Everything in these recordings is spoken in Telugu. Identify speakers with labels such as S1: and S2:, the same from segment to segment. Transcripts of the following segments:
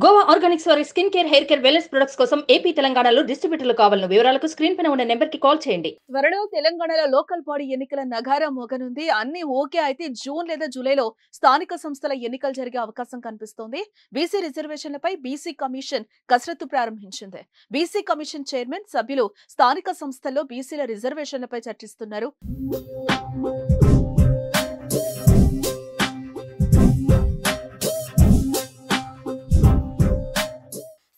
S1: గోవా ఆర్గానిక్స్ వారి skin care, hair care, wellness products కోసం ఏపీ, తెలంగాణలో డిస్ట్రిబ్యూటర్లు కావాలను వివరాలకు స్క్రీన్ పైన ఉన్న నెంబర్ కి కాల్ చేయండి.
S2: త్వరలో తెలంగాణలో లోకల్ బాడీ ఎన్నికల నగారా మోగనుంది. అన్ని ఓకే అయితే జూన్ లేదా జూలైలో స్థానిక సంస్థల ఎన్నికలు జరిగే అవకాశం కనిపిస్తోంది. బీసీ రిజర్వేషన్లపై బీసీ కమిషన్ కసరత్తు ప్రారంభించింది. బీసీ కమిషన్ చైర్మన్, సభ్యులు స్థానిక సంస్థల్లో బీసీల రిజర్వేషన్లపై చర్చిస్తున్నారు.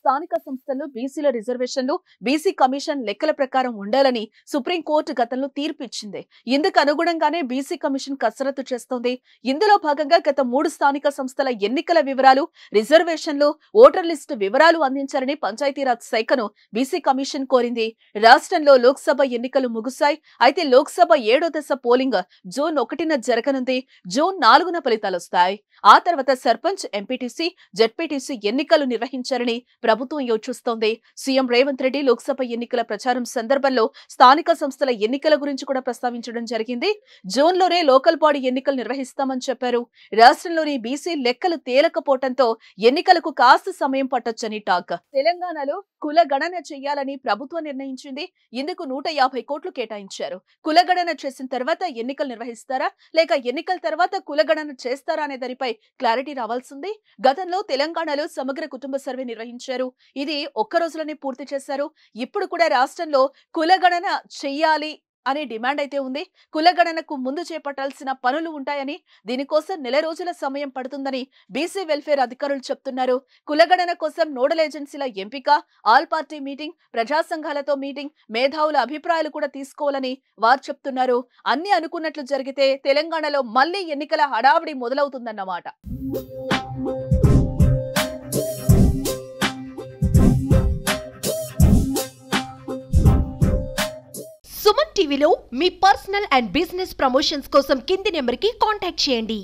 S2: స్థానిక సంస్థల్లో బీసీల రిజర్వేషన్లు బీసీ కమిషన్ లెక్కల ప్రకారం ఉండాలని సుప్రీంకోర్టు గతంలో తీర్పు ఇచ్చింది. ఇందుకు అనుగుణంగానే బీసీ కమిషన్ కసరత్తు చేస్తోంది. ఇందులో భాగంగా గత 3 స్థానిక సంస్థల ఎన్నికల వివరాలు, రిజర్వేషన్లు, ఓటర్ లిస్టు వివరాలు అందించాలని పంచాయతీరాజ్ శాఖను బీసీ కమిషన్ కోరింది. రాష్ట్రంలో లోక్సభ ఎన్నికలు ముగిశాయి. అయితే లోక్సభ 7వ దశ పోలింగ్ జూన్ 1న జరగనుంది. జూన్ 4న ఫలితాలొస్తాయి. ఆ తర్వాత సర్పంచ్, ఎంపీటీసీ, జెడ్పీటీసీ ఎన్నికలు నిర్వహించాలని ప్రభుత్వం యోచిస్తోంది. సీఎం రేవంత్ రెడ్డి లోక్సభ ఎన్నికల ప్రచారం సందర్భంలో స్థానిక సంస్థల ఎన్నికల గురించి కూడా ప్రస్తావించడం జరిగింది. జూన్లోనే లోకల్ బాడీ ఎన్నికలు నిర్వహిస్తామని చెప్పారు. రాష్ట్రంలోని బీసీ లెక్కలు తేలకపోవడంతో ఎన్నికలకు కాస్త సమయం పట్టొచ్చని టాక్. తెలంగాణలో కుల గణన చేయాలని ప్రభుత్వం నిర్ణయించింది. ఇందుకు 150 కోట్లు కేటాయించారు. కులగణన చేసిన తర్వాత ఎన్నికలు నిర్వహిస్తారా లేక ఎన్నికల తర్వాత కులగణన చేస్తారా అనే దానిపై క్లారిటీ రావాల్సింది. గతంలో తెలంగాణలో సమగ్ర కుటుంబ సర్వే నిర్వహించారు. ఇది ఒక్క రోజులోనే పూర్తి చేశారు. ఇప్పుడు కూడా రాష్ట్రంలో కులగణన చెయ్యాలి అనే డిమాండ్ అయితే ఉంది. కులగణనకు ముందు చేపట్టాల్సిన పనులు ఉంటాయని, దీనికోసం 1 నెల రోజుల సమయం పడుతుందని బీసీ వెల్ఫేర్ అధికారులు చెప్తున్నారు. కులగణన కోసం నోడల్ ఏజెన్సీల ఎంపిక, ఆల్ పార్టీ మీటింగ్, ప్రజా సంఘాలతో మీటింగ్, మేధావుల అభిప్రాయాలు కూడా తీసుకోవాలని వారు చెప్తున్నారు. అన్ని అనుకున్నట్లు జరిగితే తెలంగాణలో మళ్లీ ఎన్నికల హడావిడి మొదలవుతుందన్నమాట.
S3: సుమన్ టీవీలో మీ పర్సనల్ అండ్ బిజినెస్ ప్రమోషన్స్ కోసం కింది నెంబర్కి కాంటాక్ట్ చేయండి.